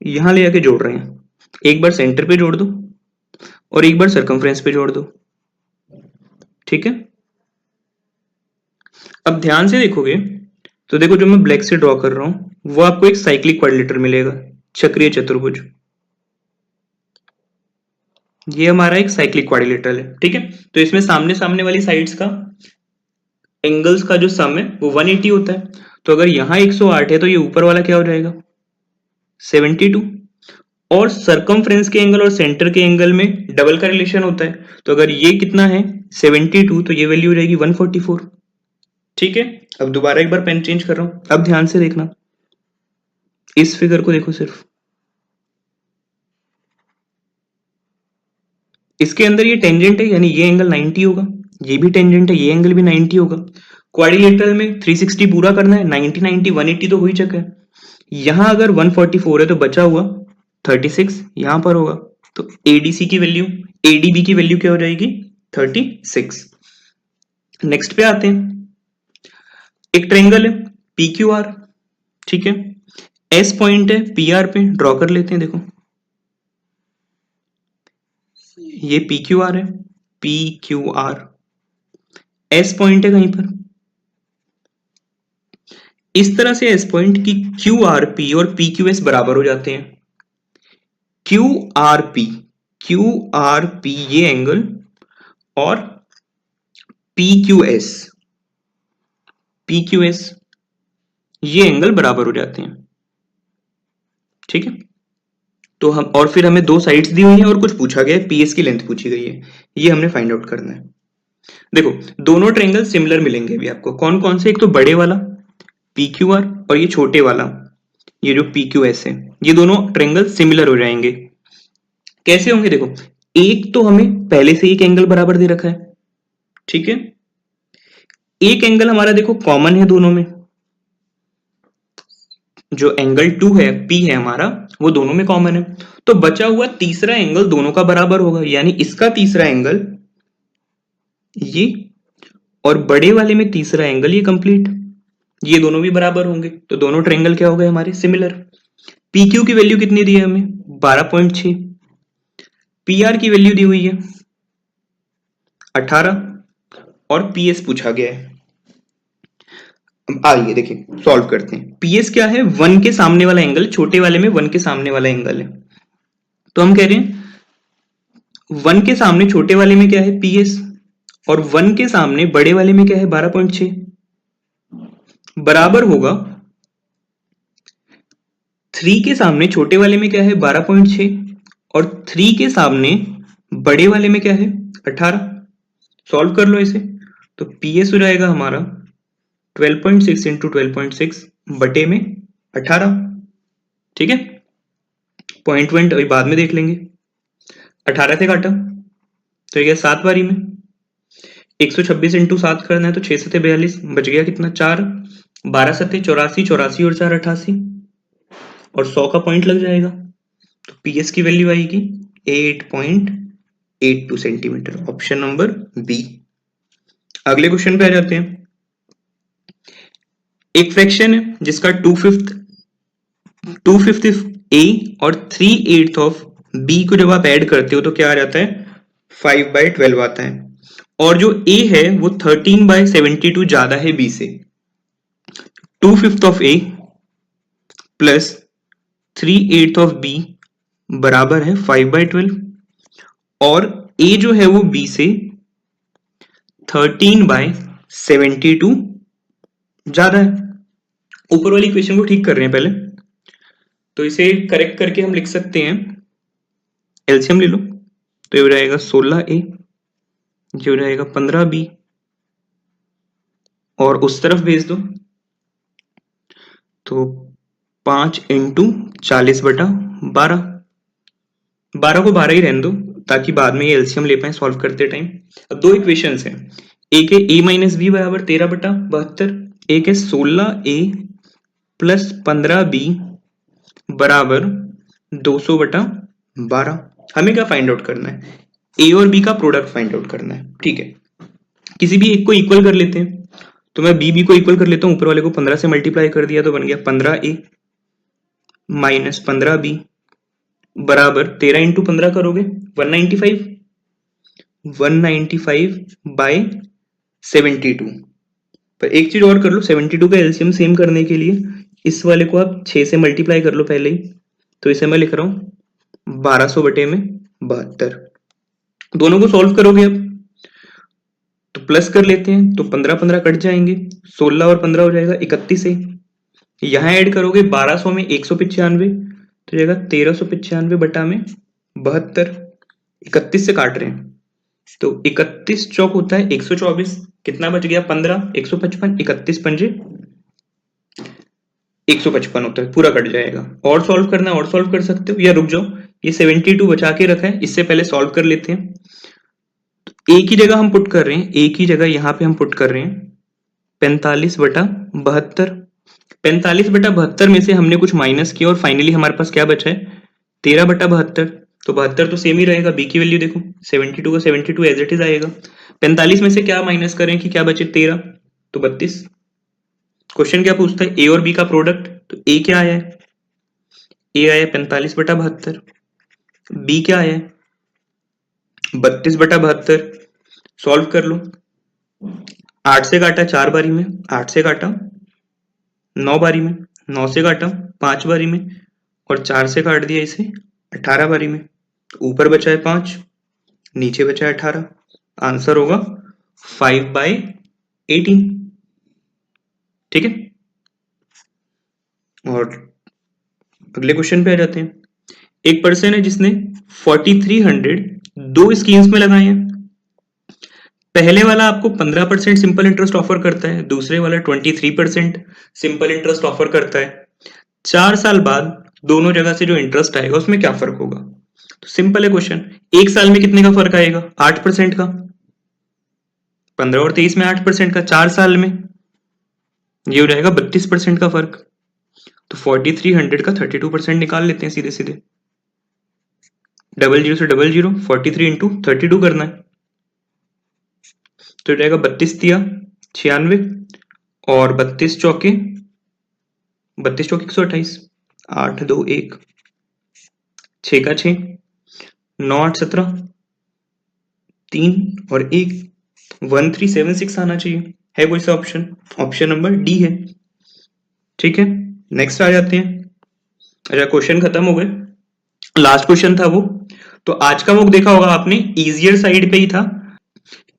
यहां ले आके जोड़ रहे हैं, एक बार सेंटर पे जोड़ दो और एक बार सर्कमफ्रेंस पे जोड़ दो, ठीक है। अब ध्यान से देखोगे तो देखो जो मैं ब्लैक से ड्रॉ कर रहा हूं वो आपको एक साइक्लिक क्वाड्रिलेटरल मिलेगा, चक्रीय चतुर्भुज। ये हमारा एक साइक्लिक क्वाड्रिलेटरल है, ठीक है। तो इसमें सामने सामने वाली साइड्स का एंगल्स का जो सम है वो 180 होता है। तो अगर यहां 108 है तो ये ऊपर वाला क्या हो जाएगा, 72। और सरकमफ्रेंस के एंगल और सेंटर के एंगल में डबल का रिलेशन होता है, तो अगर ये कितना है 72 तो ये वैल्यू हो जाएगी 144, ठीक है। अब दोबारा एक बार पेन चेंज कर रहा हूं, अब ध्यान से देखना, इस फिगर को देखो सिर्फ, इसके अंदर ये टेंजेंट है यानी ये एंगल 90 होगा, ये भी टेंजेंट है, ये एंगल भी 90 होगा। क्वाड्रिलेटरल में 360 पूरा करना है, 90 90 180 तो हो ही चुका है। यहां अगर 144 है तो बचा हुआ 36 यहां पर होगा, तो ADC की वैल्यू, ADB की वैल्यू क्या हो जाएगी 36। नेक्स्ट पे आते हैं, एक ट्रायंगल है PQR, ठीक है। S पॉइंट है PR पे, ड्रॉ कर लेते हैं। देखो ये PQR है, PQR, S पॉइंट है कहीं पर, इस तरह से S पॉइंट की QRP और PQS बराबर हो जाते हैं। QRP ये एंगल और PQS ये एंगल बराबर हो जाते हैं, ठीक है। तो हम, और फिर हमें दो साइड्स दी हुई हैं और कुछ पूछा गया है, PS की लेंथ पूछी गई है, ये हमने फाइंड आउट करना है। देखो दोनों ट्रायंगल सिमिलर मिलेंगे अभी आपको, कौन कौन से, एक तो बड़े वाला PQR और ये छोटे वाला ये जो PQS है, ये दोनों ट्रायंगल सिमिलर हो जाएंगे। कैसे होंगे, देखो एक तो हमें पहले से एक एंगल बराबर दे रखा है, ठीक है। एक एंगल हमारा देखो कॉमन है दोनों में, जो एंगल 2 है P है हमारा, वो दोनों में कॉमन है। तो बचा हुआ तीसरा एंगल दोनों का बराबर होगा, यानी इसका तीसरा एंगल ये और बड़े वाले में तीसरा एंगल ये कंप्लीट, ये दोनों भी बराबर होंगे, तो दोनों ट्रायंगल क्या हो गए हमारे सिमिलर। PQ की वैल्यू कितनी दी है हमें 12.6, PR की वैल्यू दी हुई है 18 और PS पूछा गया है। आइए देखिए सॉल्व करते हैं। PS क्या है, 1 के सामने वाला एंगल, छोटे वाले में 1 के सामने वाला एंगल है, तो हम कह रहे हैं 1 के सामने छोटे वाले में क्या है PS और 1 के सामने बड़े वाले में क्या है 12.6, बराबर होगा 3 के सामने छोटे वाले में क्या है 12.6 और 3 के सामने बड़े वाले में क्या है 18। सॉल्व कर लो इसे, तो PS हो जाएगा हमारा 12.6 इंटू 12.6 बटे में 18, ठीक है। पॉइंट अभी बाद में देख लेंगे। 18 से काटा तो ये 7 बारी में 126 इंटू 7 करना है, तो 6 सत्ते 42, बच गया कितना 4, 12 सत्ते 84, 84 और 4 88 और 100 का पॉइंट लग जाएगा, तो PS की वैल्यू आएगी 8.82 सेंटीमीटर, ऑप्शन नंबर बी। अगले क्वेश्चन पे आ जाते हैं। एक फ्रैक्शन है जिसका 2/5 A और 3/8 ऑफ B को जब आप ऐड करते हो तो क्या आ जाता है 5/12 आता है, और जो A है वो 13/72 ज्यादा है B से। 2/5 of A plus 3/8 of B बराबर है 5/12, और A जो है वो B से 13/72 ज्यादा है। ऊपर वाली इक्वेशन को ठीक कर रहे हैं पहले, तो इसे करेक्ट करके हम लिख सकते हैं, एलसीएम ले लो, तो ये हो जाएगा 16A, ये हो जाएगा 15B, और उस तरफ भेज दो तो 5 इंटू 40/12, 12 को 12 ही रहने दो ताकि बाद में ये एलसीएम ले पाए सॉल्व करते टाइम। अब दो इक्वेशन हैं, एक है a माइनस बी बराबर 13/72, एक है 16a प्लस 15b बराबर 200/12। हमें क्या फाइंड आउट करना है, a और b का प्रोडक्ट फाइंड आउट करना है। ठीक है, किसी भी एक को इक्वल कर लेते हैं, तो मैं b को इक्वल कर लेता हूं, ऊपर वाले को 15 से मल्टीप्लाई कर दिया तो बन गया 15a माइनस 15b बराबर 13 इंटू 15 करोगे 195 बाय 72। पर एक चीज और कर लो, 72 का एलसीएम सेम करने के लिए इस वाले को आप 6 से मल्टीप्लाई कर लो पहले ही, तो इसे मैं लिख रहा हूं 1200/72। दोनों को सॉल्व करोगे अब तो प्लस कर लेते हैं, तो 15 कट जाएंगे, 16 और 15 हो जाएगा 31 से, यहां ऐड करोगे 1200 में 195 तो जाएगा 1395/72। 31 से काट रहे हैं तो 31 चौक होता है 124, कितना बच गया 15, 155, 31 पंजे 155 होता है, पूरा कट जाएगा। और सॉल्व करना है और सॉल्व कर सकते हो, या रुक जाओ, ये 72 बचा के रखा है, इससे पहले सॉल्व कर लेते हैं। तो एक ही जगह हम पुट कर रहे हैं, एक ही जगह यहां पे हम पुट कर रहे हैं 45/72। 45/72 में से हमने कुछ माइनस किया और फाइनली हमारे पास क्या बचा है 13/72। तो 72 तो सेम ही रहेगा, बी की वैल्यू देखो 72 का 72 एज इट इज आएगा। 45 में से क्या माइनस करें कि क्या बचे 13, तो 32। क्वेश्चन क्या पूछता है, ए और बी का प्रोडक्ट, तो ए क्या आया है, ए आया 45/72, बी क्या आया है 32/72। सॉल्व कर लो, 8 से काटा 4 बारी में, 8 से काटा 9 बारी में, 9 से काटा 5 बारी में, और 4 से काट दिया इसे 18 बारी में। ऊपर बचा है 5, नीचे बचा है 18, आंसर होगा 5/18। ठीक है, और अगले क्वेश्चन पे आ जाते हैं। एक पर्सन है जिसने 4300 दो स्कीम्स में लगाए हैं। पहले वाला आपको 15% सिंपल इंटरेस्ट ऑफर करता है, दूसरे वाला 23% सिंपल इंटरेस्ट ऑफर करता है। 4 साल बाद दोनों जगह से जो इंटरेस्ट आएगा उसमें क्या फर्क होगा। तो सिंपल है क्वेश्चन, एक साल में कितने का फर्क आएगा 8% का, 15 और 23 में 8% का, 4 साल में ये हो जाएगा 32% का फर्क। तो 4300 का 32% निकाल लेते हैं सीधे सीधे, 00 से 00, 43 इंटू 32 करना है, तो जाएगा 32 तिया 96 और 32 चौके 128, 8 2 1, 6 का 6, 9 8 17, 3 और 1, 1376 आना चाहिए। है कोई सा ऑप्शन, ऑप्शन नंबर डी है। ठीक है, नेक्स्ट आ जाते हैं। अच्छा, क्वेश्चन खत्म हो गए, लास्ट क्वेश्चन था वो। तो आज का मॉक देखा होगा आपने, इजियर साइड पे ही था।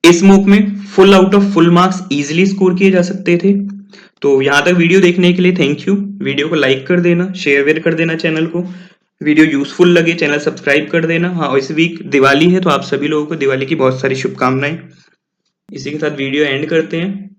इस मॉक में full out of full marks easily score किए जा सकते थे। तो यहां तक वीडियो देखने के लिए थैंक यू। वीडियो को लाइक कर देना, शेयर कर देना चैनल को, वीडियो यूजफुल लगे चैनल सब्सक्राइब कर देना। हाँ, इस वीक दिवाली है तो आप सभी लोगों को दिवाली की बहुत सारी शुभकामनाएं। इसी के साथ वीडियो एंड करते हैं।